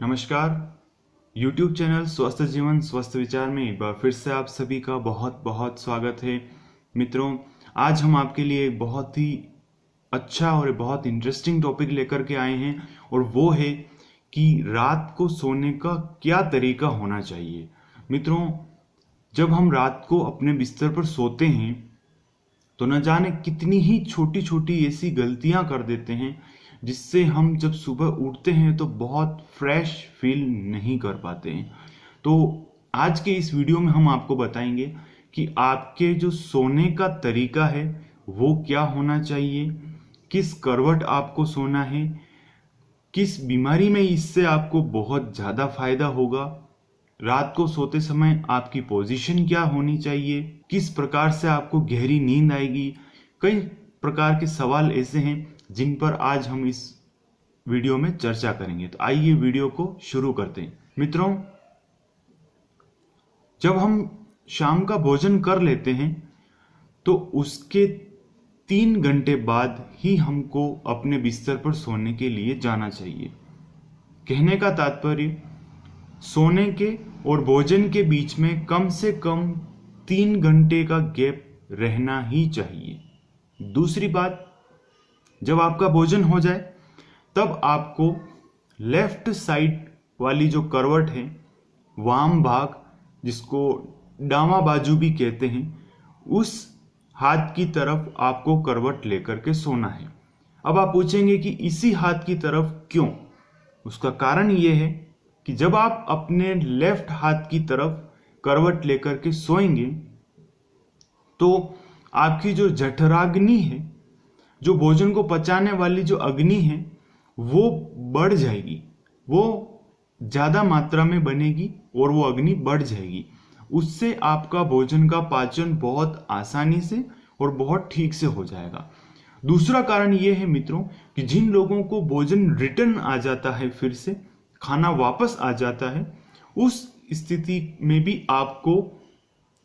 नमस्कार। YouTube channel स्वस्थ जीवन स्वस्थ विचार में एक बार फिर से आप सभी का बहुत बहुत स्वागत है। मित्रों, आज हम आपके लिए एक बहुत ही अच्छा और बहुत इंटरेस्टिंग टॉपिक लेकर के आए हैं और वो है कि रात को सोने का क्या तरीका होना चाहिए। मित्रों, जब हम रात को अपने बिस्तर पर सोते हैं तो न जाने कितनी ही छोटी छोटी ऐसी गलतियां कर देते हैं जिससे हम जब सुबह उठते हैं तो बहुत फ्रेश फील नहीं कर पाते हैं। तो आज के इस वीडियो में हम आपको बताएंगे कि आपके जो सोने का तरीका है वो क्या होना चाहिए, किस करवट आपको सोना है, किस बीमारी में इससे आपको बहुत ज़्यादा फायदा होगा, रात को सोते समय आपकी पोजीशन क्या होनी चाहिए, किस प्रकार से आपको गहरी नींद आएगी। कई प्रकार के सवाल ऐसे हैं जिन पर आज हम इस वीडियो में चर्चा करेंगे। तो आइए वीडियो को शुरू करते हैं। मित्रों, जब हम शाम का भोजन कर लेते हैं तो उसके 3 घंटे बाद ही हमको अपने बिस्तर पर सोने के लिए जाना चाहिए। कहने का तात्पर्य, सोने के और भोजन के बीच में कम से कम 3 घंटे का गैप रहना ही चाहिए। दूसरी बात, जब आपका भोजन हो जाए तब आपको लेफ्ट साइड वाली जो करवट है, वाम भाग जिसको डामा बाजू भी कहते हैं, उस हाथ की तरफ आपको करवट लेकर के सोना है। अब आप पूछेंगे कि इसी हाथ की तरफ क्यों? उसका कारण यह है कि जब आप अपने लेफ्ट हाथ की तरफ करवट लेकर के सोएंगे तो आपकी जो जठराग्नि है, जो भोजन को पचाने वाली जो अग्नि है, वो बढ़ जाएगी, वो ज्यादा मात्रा में बनेगी और वो अग्नि बढ़ जाएगी। उससे आपका भोजन का पाचन बहुत आसानी से और बहुत ठीक से हो जाएगा। दूसरा कारण ये है मित्रों कि जिन लोगों को भोजन रिटर्न आ जाता है, फिर से खाना वापस आ जाता है, उस स्थिति में भी आपको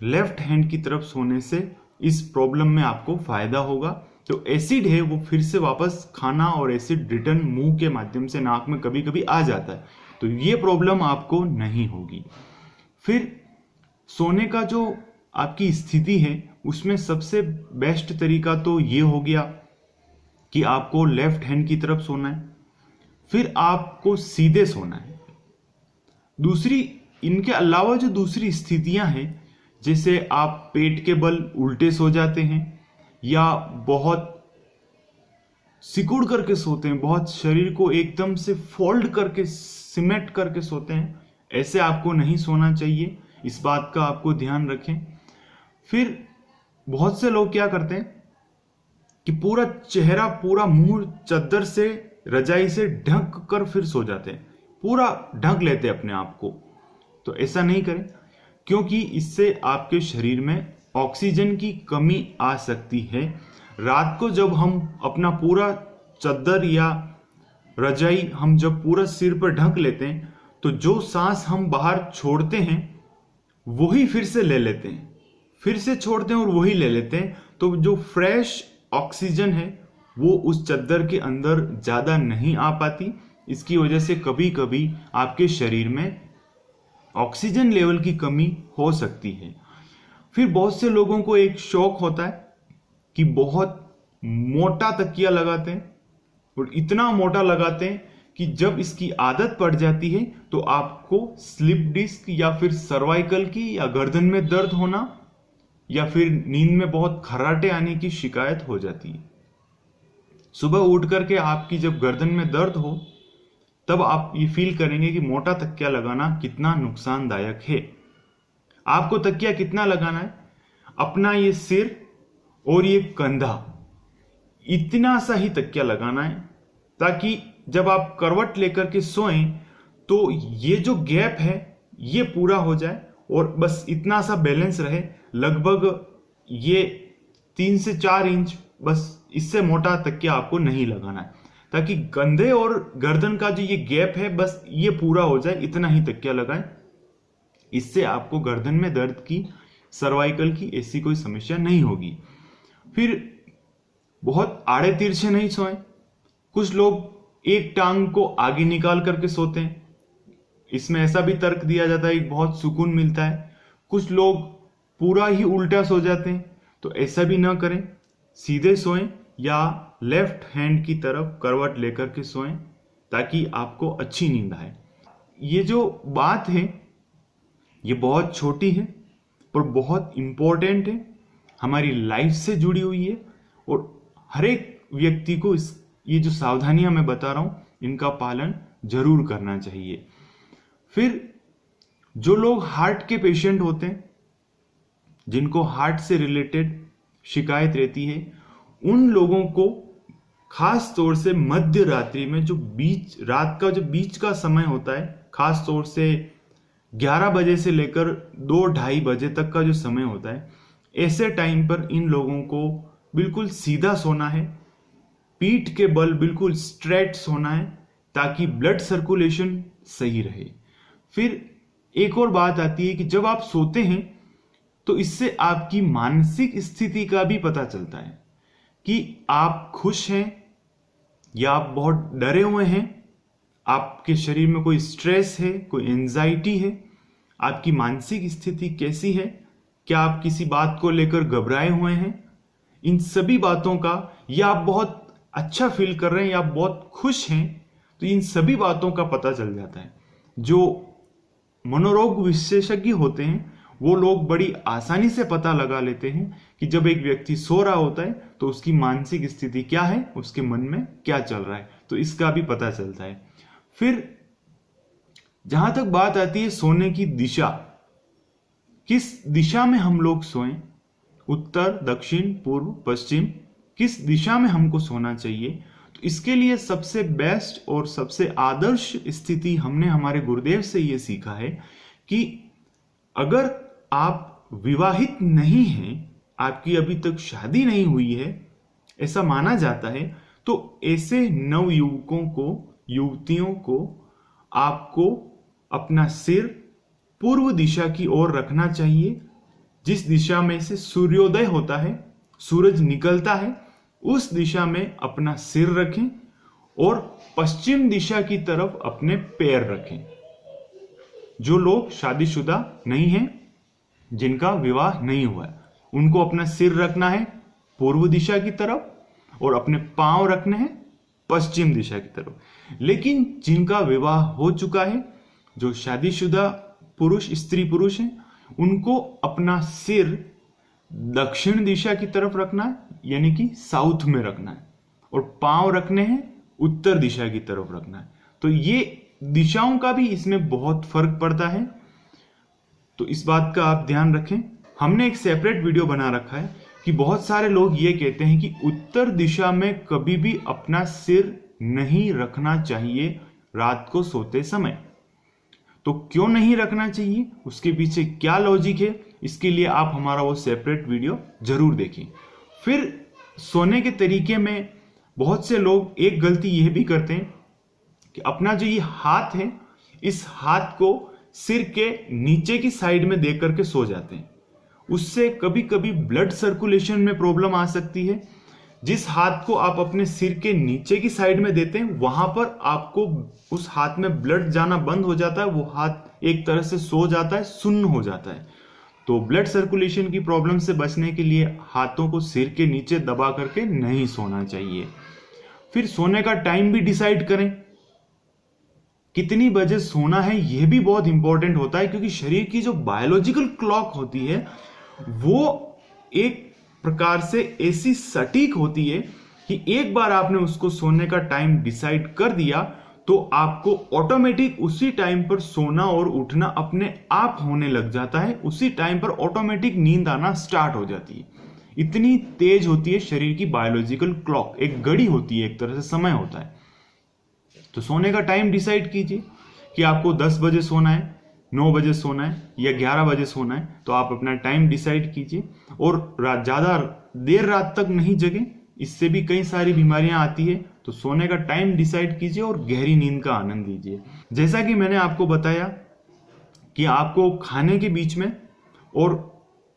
लेफ्ट हैंड की तरफ सोने से इस प्रॉब्लम में आपको फायदा होगा। तो एसिड है वो फिर से वापस खाना और एसिड रिटर्न मुंह के माध्यम से नाक में कभी कभी आ जाता है, तो ये प्रॉब्लम आपको नहीं होगी। फिर सोने का जो आपकी स्थिति है उसमें सबसे बेस्ट तरीका तो ये हो गया कि आपको लेफ्ट हैंड की तरफ सोना है, फिर आपको सीधे सोना है। दूसरी, इनके अलावा जो दूसरी स्थितियां हैं, जैसे आप पेट के बल उल्टे सो जाते हैं या बहुत सिकुड़ करके सोते हैं, बहुत शरीर को एकदम से फोल्ड करके सिमेट करके सोते हैं, ऐसे आपको नहीं सोना चाहिए। इस बात का आपको ध्यान रखें। फिर बहुत से लोग क्या करते हैं कि पूरा चेहरा, पूरा मुंह चादर से, रजाई से ढक कर फिर सो जाते हैं, पूरा ढक लेते हैं अपने आप को। तो ऐसा नहीं करें, क्योंकि इससे आपके शरीर में ऑक्सीजन की कमी आ सकती है। रात को जब हम अपना पूरा चादर या रजाई हम जब पूरा सिर पर ढक लेते हैं तो जो सांस हम बाहर छोड़ते हैं वही फिर से ले लेते हैं, फिर से छोड़ते हैं और वही ले लेते हैं। तो जो फ्रेश ऑक्सीजन है वो उस चादर के अंदर ज्यादा नहीं आ पाती। इसकी वजह से कभी कभी आपके शरीर में ऑक्सीजन लेवल की कमी हो सकती है। फिर बहुत से लोगों को एक शौक होता है कि बहुत मोटा तकिया लगाते हैं, और इतना मोटा लगाते हैं कि जब इसकी आदत पड़ जाती है तो आपको स्लिप डिस्क या फिर सर्वाइकल की या गर्दन में दर्द होना या फिर नींद में बहुत खर्राटे आने की शिकायत हो जाती है। सुबह उठ करके आपकी जब गर्दन में दर्द हो तब आप ये फील करेंगे कि मोटा तकिया लगाना कितना नुकसानदायक है। आपको तकिया कितना लगाना है? अपना ये सिर और ये कंधा, इतना सा ही तकिया लगाना है, ताकि जब आप करवट लेकर के सोएं तो ये जो गैप है ये पूरा हो जाए और बस इतना सा बैलेंस रहे। लगभग ये 3 से 4 इंच, बस इससे मोटा तकिया आपको नहीं लगाना है, ताकि कंधे और गर्दन का जो ये गैप है बस ये पूरा हो जाए, इतना ही तकिया लगाएं। इससे आपको गर्दन में दर्द की, सर्वाइकल की ऐसी कोई समस्या नहीं होगी। फिर बहुत आड़े तिरछे नहीं सोएं। कुछ लोग एक टांग को आगे निकाल करके सोते हैं, इसमें ऐसा भी तर्क दिया जाता है कि बहुत सुकून मिलता है। कुछ लोग पूरा ही उल्टा सो जाते हैं, तो ऐसा भी ना करें, सीधे सोएं या लेफ्ट हैंड की तरफ करवट लेकर के सोएं ताकि आपको अच्छी नींद आए। ये जो बात है ये बहुत छोटी है पर बहुत इंपॉर्टेंट है, हमारी लाइफ से जुड़ी हुई है और हर एक व्यक्ति को ये जो सावधानियां मैं बता रहा हूं इनका पालन जरूर करना चाहिए। फिर जो लोग हार्ट के पेशेंट होते हैं, जिनको हार्ट से रिलेटेड शिकायत रहती है, उन लोगों को खास तौर से मध्य रात्रि में जो रात का जो बीच का समय होता है, खास तौर से 11 बजे से लेकर 2-2:30 बजे तक का जो समय होता है, ऐसे टाइम पर इन लोगों को बिल्कुल सीधा सोना है, पीठ के बल बिल्कुल स्ट्रेट सोना है ताकि ब्लड सर्कुलेशन सही रहे। फिर एक और बात आती है कि जब आप सोते हैं तो इससे आपकी मानसिक स्थिति का भी पता चलता है कि आप खुश हैं या आप बहुत डरे हुए हैं, आपके शरीर में कोई स्ट्रेस है, कोई एंजाइटी है, आपकी मानसिक स्थिति कैसी है, क्या आप किसी बात को लेकर घबराए हुए हैं, इन सभी बातों का, या आप बहुत अच्छा फील कर रहे हैं या आप बहुत खुश हैं, तो इन सभी बातों का पता चल जाता है। जो मनोरोग विशेषज्ञ होते हैं वो लोग बड़ी आसानी से पता लगा लेते हैं कि जब एक व्यक्ति सो रहा होता है तो उसकी मानसिक स्थिति क्या है, उसके मन में क्या चल रहा है, तो इसका भी पता चलता है। फिर जहां तक बात आती है सोने की दिशा, किस दिशा में हम लोग सोएं, उत्तर, दक्षिण, पूर्व, पश्चिम, किस दिशा में हमको सोना चाहिए, तो इसके लिए सबसे बेस्ट और सबसे आदर्श स्थिति हमने हमारे गुरुदेव से ये सीखा है कि अगर आप विवाहित नहीं हैं, आपकी अभी तक शादी नहीं हुई है, ऐसा माना जाता है, तो ऐसे नवयुवकों को, युवतियों को आपको अपना सिर पूर्व दिशा की ओर रखना चाहिए। जिस दिशा में से सूर्योदय होता है, सूरज निकलता है, उस दिशा में अपना सिर रखें और पश्चिम दिशा की तरफ अपने पैर रखें। जो लोग शादीशुदा नहीं हैं, जिनका विवाह नहीं हुआ है, उनको अपना सिर रखना है पूर्व दिशा की तरफ और अपने पांव रखने हैं पश्चिम दिशा की तरफ। लेकिन जिनका विवाह हो चुका है, जो शादीशुदा पुरुष, स्त्री पुरुष हैं, उनको अपना सिर दक्षिण दिशा की तरफ रखना है, यानी कि साउथ में रखना है, और पांव रखने हैं उत्तर दिशा की तरफ रखना है। तो ये दिशाओं का भी इसमें बहुत फर्क पड़ता है, तो इस बात का आप ध्यान रखें। हमने एक सेपरेट वीडियो बना रखा है कि बहुत सारे लोग ये कहते हैं कि उत्तर दिशा में कभी भी अपना सिर नहीं रखना चाहिए रात को सोते समय। तो क्यों नहीं रखना चाहिए, उसके पीछे क्या लॉजिक है, इसके लिए आप हमारा वो सेपरेट वीडियो जरूर देखें। फिर सोने के तरीके में बहुत से लोग एक गलती यह भी करते हैं कि अपना जो ये हाथ है, इस हाथ को सिर के नीचे की साइड में दे करके सो जाते हैं। उससे कभी कभी ब्लड सर्कुलेशन में प्रॉब्लम आ सकती है। जिस हाथ को आप अपने सिर के नीचे की साइड में देते हैं, वहां पर आपको उस हाथ में ब्लड जाना बंद हो जाता है, वो हाथ एक तरह से सो जाता है, सुन्न हो जाता है। तो ब्लड सर्कुलेशन की प्रॉब्लम से बचने के लिए हाथों को सिर के नीचे दबा करके नहीं सोना चाहिए। फिर सोने का टाइम भी डिसाइड करें, कितनी बजे सोना है, यह भी बहुत इंपॉर्टेंट होता है, क्योंकि शरीर की जो बायोलॉजिकल क्लॉक होती है वो एक प्रकार से ऐसी सटीक होती है कि एक बार आपने उसको सोने का टाइम डिसाइड कर दिया तो आपको ऑटोमेटिक उसी टाइम पर सोना और उठना अपने आप होने लग जाता है, उसी टाइम पर ऑटोमेटिक नींद आना स्टार्ट हो जाती है। इतनी तेज होती है शरीर की बायोलॉजिकल क्लॉक, एक घड़ी होती है, एक तरह से समय होता है। तो सोने का टाइम डिसाइड कीजिए कि आपको 10 बजे सोना है, 9 बजे सोना है या 11 बजे सोना है, तो आप अपना टाइम डिसाइड कीजिए और ज़्यादा देर रात तक नहीं जगें, इससे भी कई सारी बीमारियां आती है। तो सोने का टाइम डिसाइड कीजिए और गहरी नींद का आनंद लीजिए। जैसा कि मैंने आपको बताया कि आपको खाने के बीच में और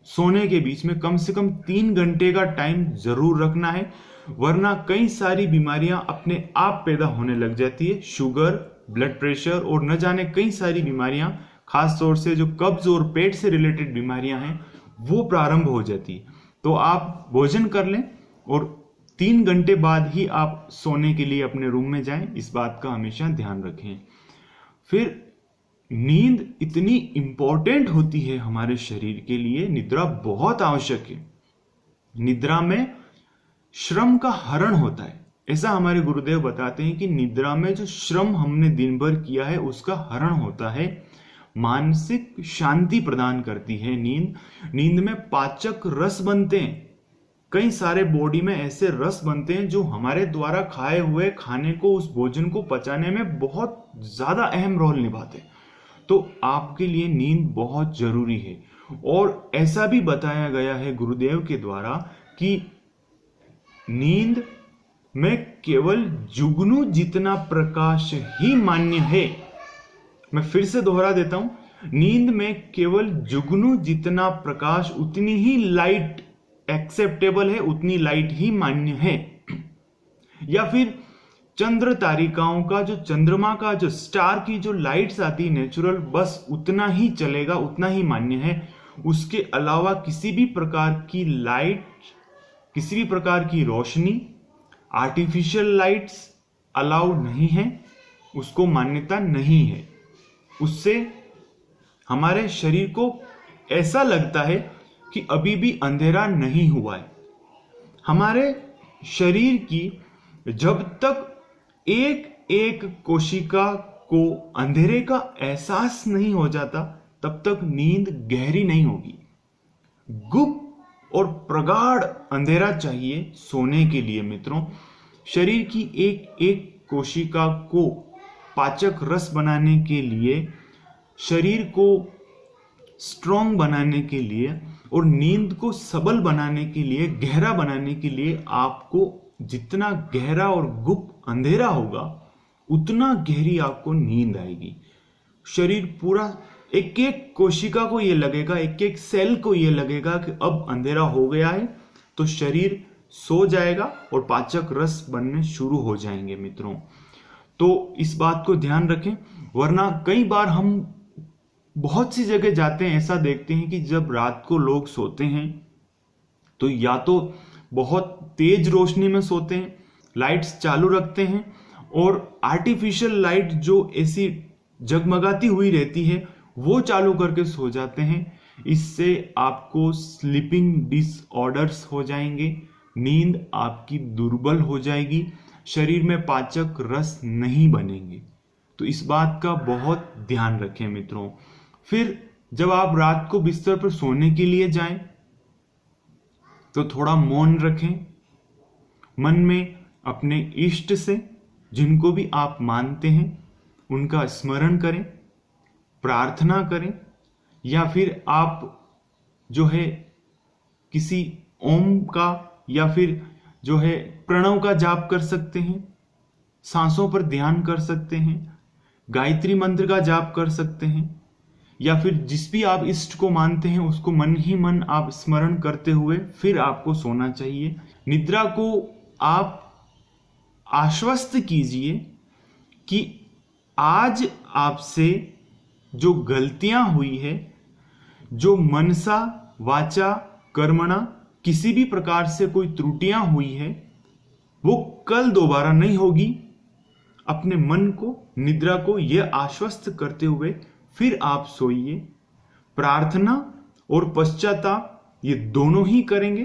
सोने के बीच में कम से कम 3 घंटे का टाइम जरूर रखना है, वरना कई सारी बीमारियां अपने आप पैदा होने लग जाती है। शुगर, ब्लड प्रेशर और न जाने कई सारी बीमारियां, खास तौर से जो कब्ज और पेट से रिलेटेड बीमारियां हैं, वो प्रारंभ हो जाती है। तो आप भोजन कर लें और 3 घंटे बाद ही आप सोने के लिए अपने रूम में जाएं, इस बात का हमेशा ध्यान रखें। फिर नींद इतनी इंपॉर्टेंट होती है हमारे शरीर के लिए, निद्रा बहुत आवश्यक है। निद्रा में श्रम का हरण होता है, ऐसा हमारे गुरुदेव बताते हैं कि निद्रा में जो श्रम हमने दिन भर किया है उसका हरण होता है। मानसिक शांति प्रदान करती है नींद में पाचक रस बनते हैं, कई सारे बॉडी में ऐसे रस बनते हैं जो हमारे द्वारा खाए हुए खाने को, उस भोजन को पचाने में बहुत ज्यादा अहम रोल निभाते हैं। तो आपके लिए नींद बहुत जरूरी है। और ऐसा भी बताया गया है गुरुदेव के द्वारा कि नींद में केवल जुगनू जितना प्रकाश ही मान्य है। मैं फिर से दोहरा देता हूं, नींद में केवल जुगनू जितना प्रकाश, उतनी ही लाइट एक्सेप्टेबल है, उतनी लाइट ही मान्य है। या फिर चंद्र तारिकाओं का, जो चंद्रमा का, जो स्टार की जो लाइट्स आती है नेचुरल, बस उतना ही चलेगा, उतना ही मान्य है। उसके अलावा किसी भी प्रकार की लाइट, किसी भी प्रकार की रोशनी, आर्टिफिशियल लाइट्स अलाउ नहीं है, उसको मान्यता नहीं है। उससे हमारे शरीर को ऐसा लगता है कि अभी भी अंधेरा नहीं हुआ है। हमारे शरीर की जब तक एक एक कोशिका को अंधेरे का एहसास नहीं हो जाता, तब तक नींद गहरी नहीं होगी। गुप्त और प्रगाढ़ अंधेरा चाहिए सोने के लिए मित्रों। शरीर की एक एक कोशिका को पाचक रस बनाने के लिए, शरीर को स्ट्रॉन्ग बनाने के लिए और नींद को सबल बनाने के लिए, गहरा बनाने के लिए, आपको जितना गहरा और गुप्त अंधेरा होगा उतना गहरी आपको नींद आएगी। शरीर पूरा, एक एक कोशिका को यह लगेगा, एक एक सेल को यह लगेगा कि अब अंधेरा हो गया है, तो शरीर सो जाएगा और पाचक रस बनने शुरू हो जाएंगे मित्रों। तो इस बात को ध्यान रखें, वरना कई बार हम बहुत सी जगह जाते हैं, ऐसा देखते हैं कि जब रात को लोग सोते हैं तो या तो बहुत तेज रोशनी में सोते हैं, लाइट्स चालू रखते हैं, और आर्टिफिशियल लाइट जो ऐसी जगमगाती हुई रहती है वो चालू करके सो जाते हैं। इससे आपको स्लीपिंग डिसऑर्डर्स हो जाएंगे, नींद आपकी दुर्बल हो जाएगी, शरीर में पाचक रस नहीं बनेंगे। तो इस बात का बहुत ध्यान रखें मित्रों। फिर जब आप रात को बिस्तर पर सोने के लिए जाएं तो थोड़ा मौन रखें, मन में अपने इष्ट से, जिनको भी आप मानते हैं, उनका स्मरण करें, प्रार्थना करें, या फिर आप जो है किसी ओम का या फिर जो है प्रणव का जाप कर सकते हैं, सांसों पर ध्यान कर सकते हैं, गायत्री मंत्र का जाप कर सकते हैं, या फिर जिस भी आप इष्ट को मानते हैं उसको मन ही मन आप स्मरण करते हुए फिर आपको सोना चाहिए। निद्रा को आप आश्वस्त कीजिए कि आज आपसे जो गलतियां हुई है, जो मनसा वाचा कर्मणा किसी भी प्रकार से कोई त्रुटियां हुई है, वो कल दोबारा नहीं होगी। अपने मन को, निद्रा को यह आश्वस्त करते हुए फिर आप सोइए। प्रार्थना और पश्चाताप ये दोनों ही करेंगे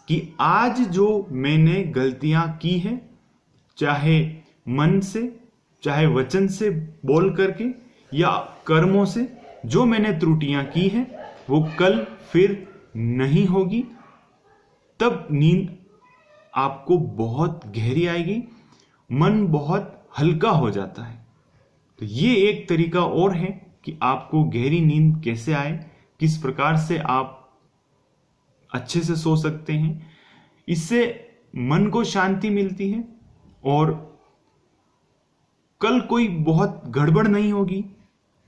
कि आज जो मैंने गलतियां की है, चाहे मन से, चाहे वचन से बोल करके या कर्मों से, जो मैंने त्रुटियां की है वो कल फिर नहीं होगी। तब नींद आपको बहुत गहरी आएगी, मन बहुत हल्का हो जाता है। तो ये एक तरीका और है कि आपको गहरी नींद कैसे आए, किस प्रकार से आप अच्छे से सो सकते हैं। इससे मन को शांति मिलती है और कल कोई बहुत गड़बड़ नहीं होगी,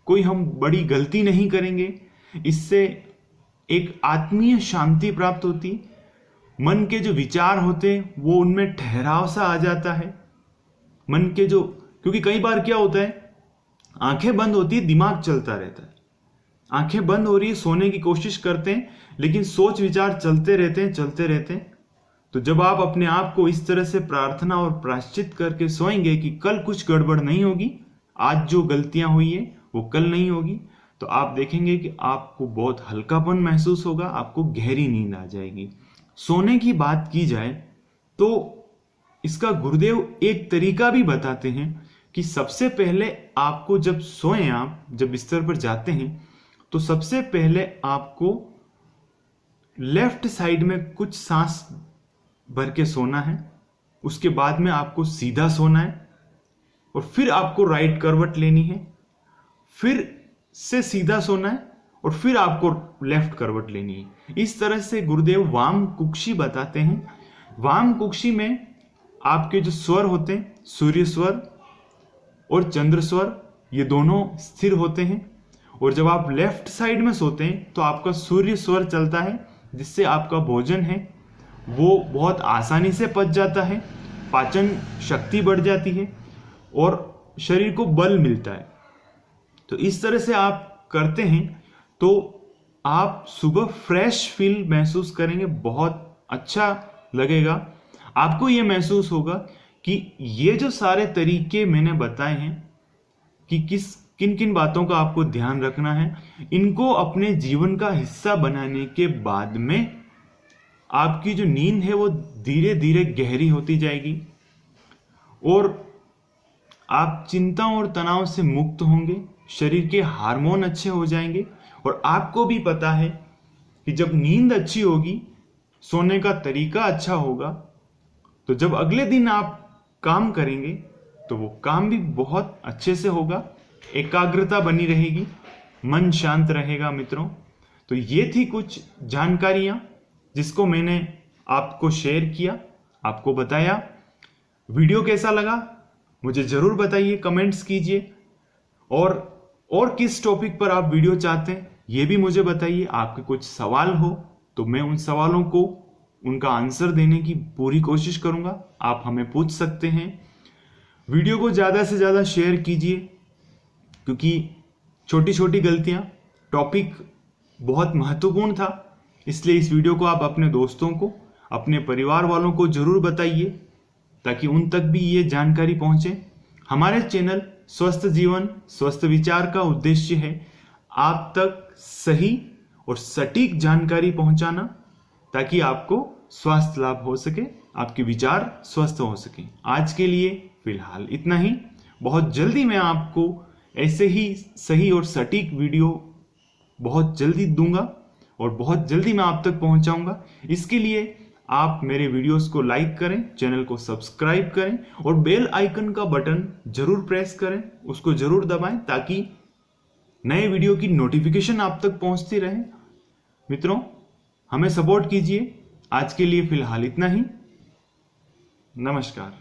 कोई हम बड़ी गलती नहीं करेंगे। इससे एक आत्मीय शांति प्राप्त होती, मन के जो विचार होते वो उनमें ठहराव सा आ जाता है। मन के जो, क्योंकि कई बार क्या होता है, आंखें बंद होती है, दिमाग चलता रहता है। आंखें बंद हो रही है, सोने की कोशिश करते हैं, लेकिन सोच विचार चलते रहते हैं। तो जब आप अपने आप को इस तरह से प्रार्थना और प्रायश्चित करके सोएंगे कि कल कुछ गड़बड़ नहीं होगी, आज जो गलतियां हुई है वो कल नहीं होगी, तो आप देखेंगे कि आपको बहुत हल्कापन महसूस होगा, आपको गहरी नींद आ जाएगी। सोने की बात की जाए तो इसका गुरुदेव एक तरीका भी बताते हैं कि सबसे पहले आपको जब सोएं, आप जब बिस्तर पर जाते हैं तो सबसे पहले आपको लेफ्ट साइड में कुछ सांस भर के सोना है, उसके बाद में आपको सीधा सोना है, और फिर आपको राइट करवट लेनी है, फिर से सीधा सोना है, और फिर आपको लेफ्ट करवट लेनी है। इस तरह से गुरुदेव वाम कुक्षी बताते हैं। वाम कुक्षी में आपके जो स्वर होते हैं, सूर्य स्वर और चंद्र स्वर, ये दोनों स्थिर होते हैं। और जब आप लेफ्ट साइड में सोते हैं तो आपका सूर्य स्वर चलता है, जिससे आपका भोजन है वो बहुत आसानी से पच जाता है, पाचन शक्ति बढ़ जाती है और शरीर को बल मिलता है। तो इस तरह से आप करते हैं तो आप सुबह फ्रेश फील महसूस करेंगे, बहुत अच्छा लगेगा। आपको ये महसूस होगा कि ये जो सारे तरीके मैंने बताए हैं कि किन किन बातों का आपको ध्यान रखना है, इनको अपने जीवन का हिस्सा बनाने के बाद में आपकी जो नींद है वो धीरे धीरे गहरी होती जाएगी और आप चिंता और तनाव से मुक्त होंगे, शरीर के हार्मोन अच्छे हो जाएंगे। और आपको भी पता है कि जब नींद अच्छी होगी, सोने का तरीका अच्छा होगा, तो जब अगले दिन आप काम करेंगे तो वो काम भी बहुत अच्छे से होगा, एकाग्रता बनी रहेगी, मन शांत रहेगा। मित्रों, तो ये थी कुछ जानकारियां जिसको मैंने आपको शेयर किया, आपको बताया। वीडियो कैसा लगा मुझे जरूर बताइए, कमेंट्स कीजिए। और किस टॉपिक पर आप वीडियो चाहते हैं ये भी मुझे बताइए। आपके कुछ सवाल हो तो मैं उन सवालों को उनका आंसर देने की पूरी कोशिश करूंगा। आप हमें पूछ सकते हैं। वीडियो को ज़्यादा से ज़्यादा शेयर कीजिए, क्योंकि छोटी छोटी गलतियां, टॉपिक बहुत महत्वपूर्ण था, इसलिए इस वीडियो को आप अपने दोस्तों को, अपने परिवार वालों को जरूर बताइए ताकि उन तक भी ये जानकारी पहुंचे। हमारे चैनल स्वस्थ जीवन स्वस्थ विचार का उद्देश्य है आप तक सही और सटीक जानकारी पहुंचाना, ताकि आपको स्वास्थ्य लाभ हो सके, आपके विचार स्वस्थ हो सके। आज के लिए फिलहाल इतना ही। बहुत जल्दी मैं आपको ऐसे ही सही और सटीक वीडियो बहुत जल्दी दूंगा और बहुत जल्दी मैं आप तक पहुंचाऊंगा। इसके लिए आप मेरे वीडियोस को लाइक करें, चैनल को सब्सक्राइब करें और बेल आइकन का बटन जरूर प्रेस करें, उसको जरूर दबाएं ताकि नए वीडियो की नोटिफिकेशन आप तक पहुंचती रहे। मित्रों, हमें सपोर्ट कीजिए। आज के लिए फिलहाल इतना ही। नमस्कार।